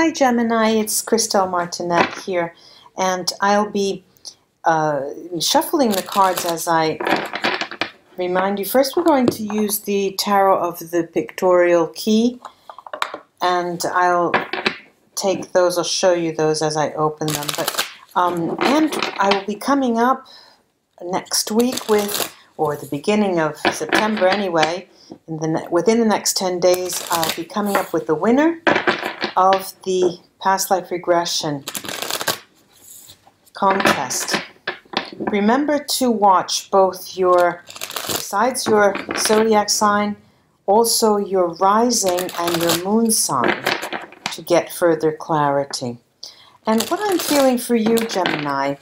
Hi Gemini, it's Christelle Martinette here, and I'll be shuffling the cards as I remind you. First we're going to use the Tarot of the Pictorial Key, and I'll take those, I'll show you those as I open them. But and I will be coming up next week with, or the beginning of September anyway, within the next 10 days, I'll be coming up with the winner of the past life regression contest. Remember to watch both your, besides your zodiac sign, also your rising and your moon sign to get further clarity. And what I'm feeling for you, Gemini,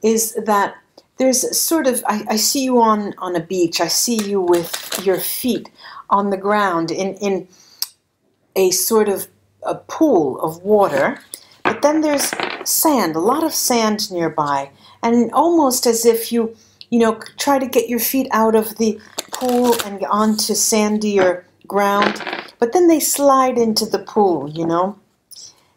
is that there's sort of, I see you on a beach. I see you with your feet on the ground in a sort of a pool of water, but then there's sand, a lot of sand nearby, and almost as if you try to get your feet out of the pool and onto sandier ground, but then they slide into the pool,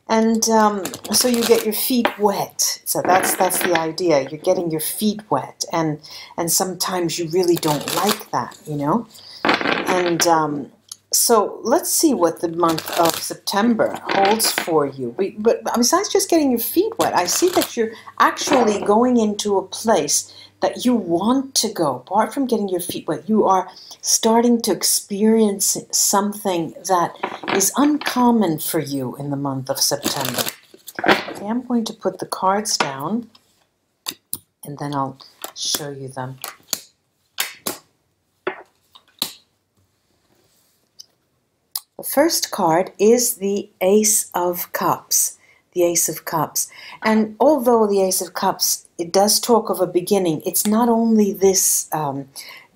and so you get your feet wet. So that's the idea. You're getting your feet wet, and sometimes you really don't like that, and so let's see what the month of September holds for you. But besides just getting your feet wet, I see that you're actually going into a place that you want to go. Apart from getting your feet wet, you are starting to experience something that is uncommon for you in the month of September. Okay, I'm going to put the cards down, and then I'll show you them. The first card is the Ace of Cups. The Ace of Cups. And although the Ace of Cups, it does talk of a beginning, it's not only this,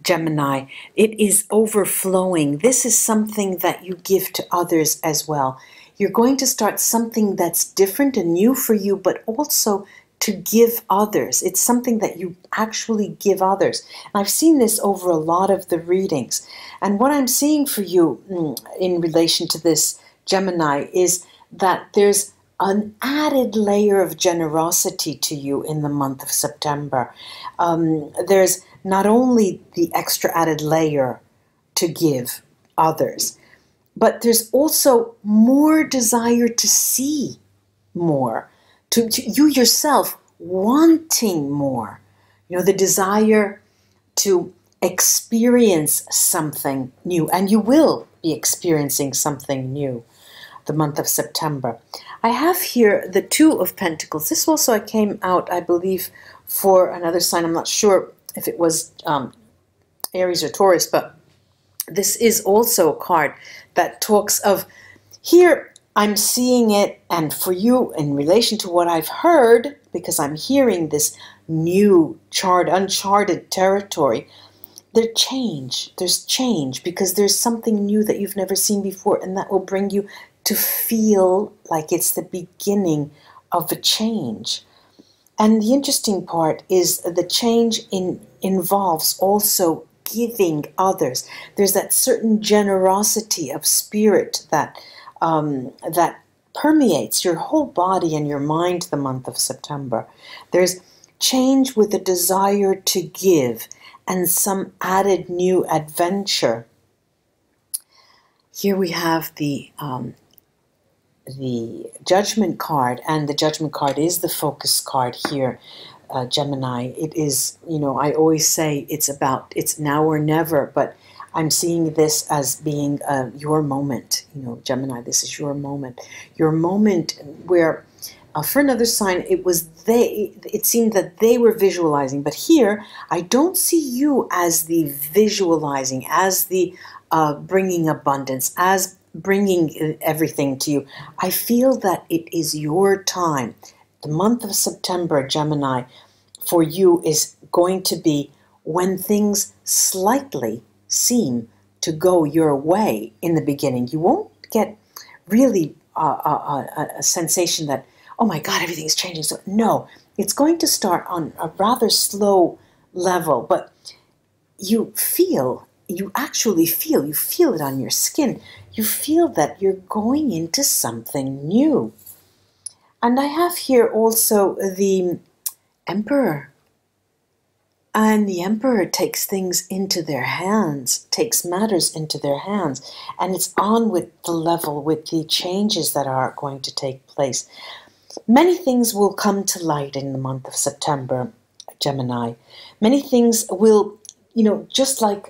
Gemini, it is overflowing. This is something that you give to others as well. You're going to start something that's different and new for you, but also to give others. It's something that you actually give others. And I've seen this over a lot of the readings. And what I'm seeing for you in relation to this, Gemini, is that there's an added layer of generosity to you in the month of September. There's not only the extra added layer to give others, but there's also more desire to see more. To you yourself wanting more, the desire to experience something new, and you will be experiencing something new the month of September. I have here the Two of Pentacles. This also came out, I believe, for another sign. I'm not sure if it was Aries or Taurus, but this is also a card that talks of, here I'm seeing it, and for you, in relation to what I've heard, because I'm hearing this new uncharted territory, there's change, because there's something new that you've never seen before, and that will bring you to feel like it's the beginning of a change. And the interesting part is the change involves also giving others. There's that certain generosity of spirit that that permeates your whole body and your mind the month of September. There's change with a desire to give and some added new adventure. Here we have the Judgment card, and the Judgment card is the focus card here, Gemini. It is, I always say it's now or never, but I'm seeing this as being your moment, Gemini. This is your moment where, for another sign, it seemed that they were visualizing, but here I don't see you as the visualizing, as the bringing abundance, as bringing everything to you. I feel that it is your time. The month of September, Gemini, for you is going to be when things slightly seem to go your way in the beginning. You won't get really a sensation that, oh my God, everything's changing. So no, it's going to start on a rather slow level, but you actually feel it on your skin. You feel that you're going into something new. And I have here also the Emperor. And the Emperor takes things into their hands, takes matters into their hands, and it's on with the level, with the changes that are going to take place. Many things will come to light in the month of September, Gemini. Many things will, just like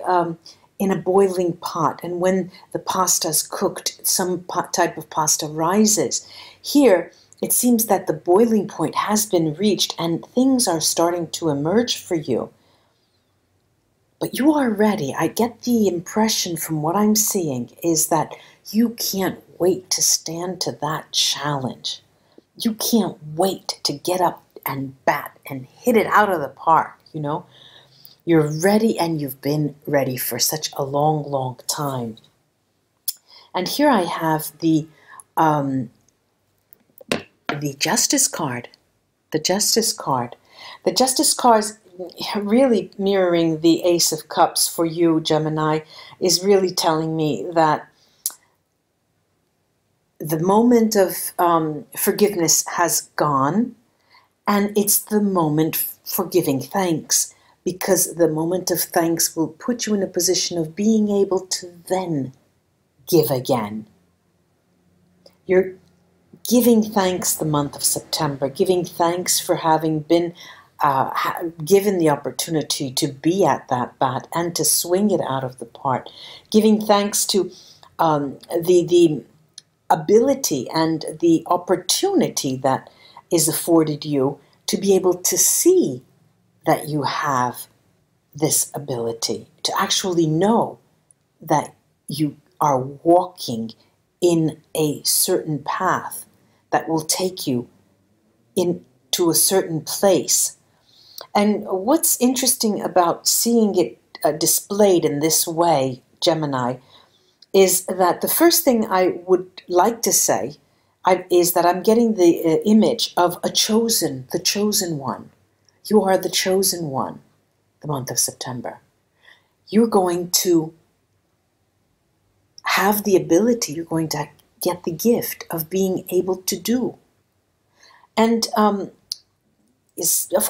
in a boiling pot, and when the pasta is cooked, some type of pasta rises. Here, it seems that the boiling point has been reached and things are starting to emerge for you. But you are ready. I get the impression from what I'm seeing is that you can't wait to stand to that challenge. You can't wait to get up and bat and hit it out of the park, You're ready, and you've been ready for such a long, long time. And here I have the Justice card. The Justice card. The Justice card, really mirroring the Ace of Cups for you, Gemini, is really telling me that the moment of forgiveness has gone, and it's the moment for giving thanks, because the moment of thanks will put you in a position of being able to then give again. You're giving thanks the month of September, giving thanks for having been given the opportunity to be at that bat and to swing it out of the park, giving thanks to the ability and the opportunity that is afforded you to be able to see that you have this ability, to actually know that you are walking in a certain path that will take you into a certain place. And what's interesting about seeing it displayed in this way, Gemini, is that the first thing I would like to say is that I'm getting the image of the chosen one. You are the chosen one, the month of September. You're going to have the ability, you're going to get the gift of being able to do. And of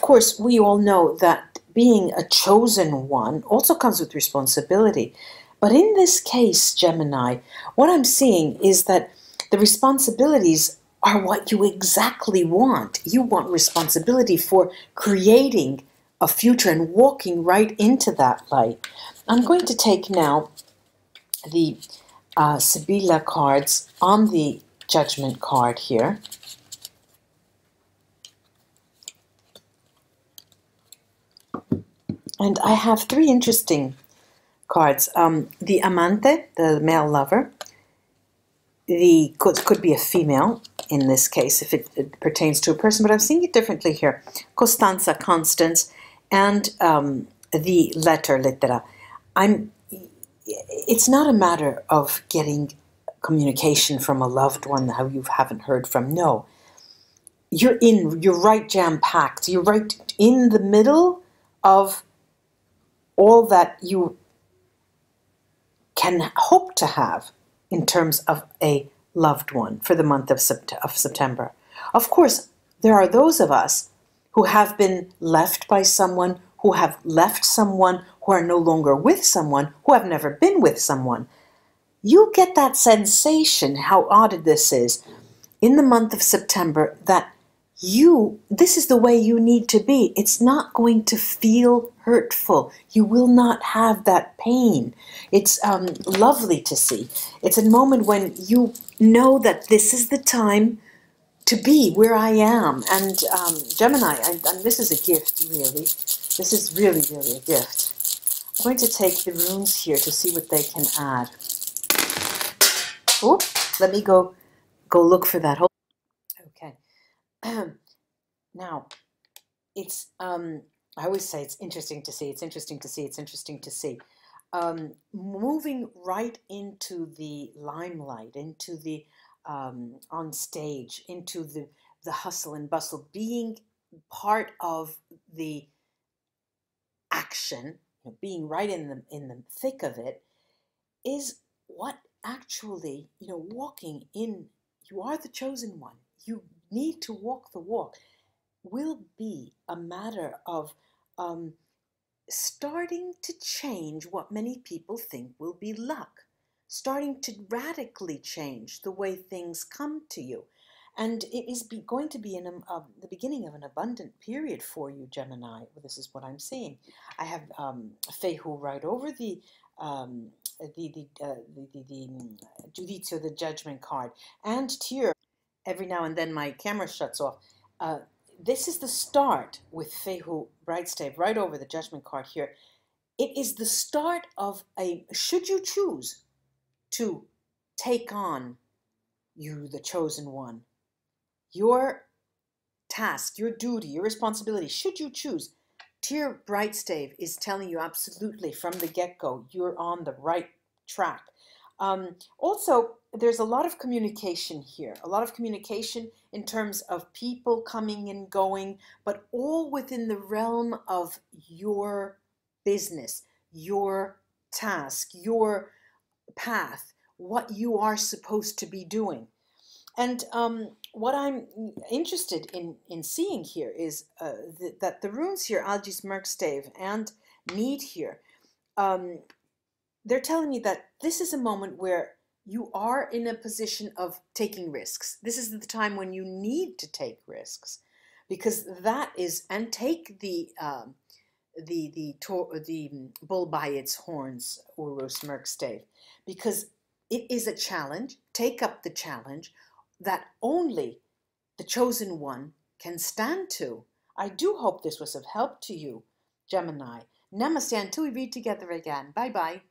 course, we all know that being a chosen one also comes with responsibility. But in this case, Gemini, what I'm seeing is that the responsibilities are what you exactly want. You want responsibility for creating a future and walking right into that light. I'm going to take now the Sibilla cards on the Judgment card here. And I have three interesting cards. The Amante, the male lover. The could be a female in this case if it pertains to a person, but I'm seeing it differently here. Costanza, Constance, and the letter, lettera. It's not a matter of getting communication from a loved one who you haven't heard from. No. You're right jam-packed. You're right in the middle of all that you can hope to have in terms of a loved one for the month of September. Of course, there are those of us who have been left by someone, who have left someone, who are no longer with someone, who have never been with someone. You get that sensation, how odd this is, in the month of September, that this is the way you need to be. It's not going to feel hurtful. You will not have that pain. It's lovely to see. It's a moment when you know that this is the time to be where I am. And Gemini, and this is a gift, really. This is really, really a gift. I'm going to take the runes here to see what they can add. Oh, let me go look for that. Okay. Now, it's I always say it's interesting to see. It's interesting to see. It's interesting to see. Moving right into the limelight, into the on stage, into the hustle and bustle, being part of the action, being right in the thick of it, is what actually, walking in. You are the chosen one. You need to walk the walk will be a matter of starting to change what many people think will be luck, starting to radically change the way things come to you. And it is going to be the beginning of an abundant period for you, Gemini. Well, this is what I'm seeing. I have Fehu right over the Judizio, the Judgment card, and Tyr. Every now and then my camera shuts off. This is the start with Fehu Brightstave right over the Judgment card here. It is the start of should you choose to take on you, the chosen one, your task, your duty, your responsibility, should you choose, Tyr Brightstave is telling you absolutely from the get-go, you're on the right track. Also, there's a lot of communication here, a lot of communication in terms of people coming and going, but all within the realm of your business, your task, your path, what you are supposed to be doing. And what I'm interested in seeing here is that the runes here, Algis Merkstave and Need here, they're telling me that this is a moment where you are in a position of taking risks. This is the time when you need to take risks, because that is, and take the bull by its horns, Urus Merkstave, because it is a challenge. Take up the challenge that only the chosen one can stand to. I do hope this was of help to you, Gemini. Namaste until we read together again. Bye-bye.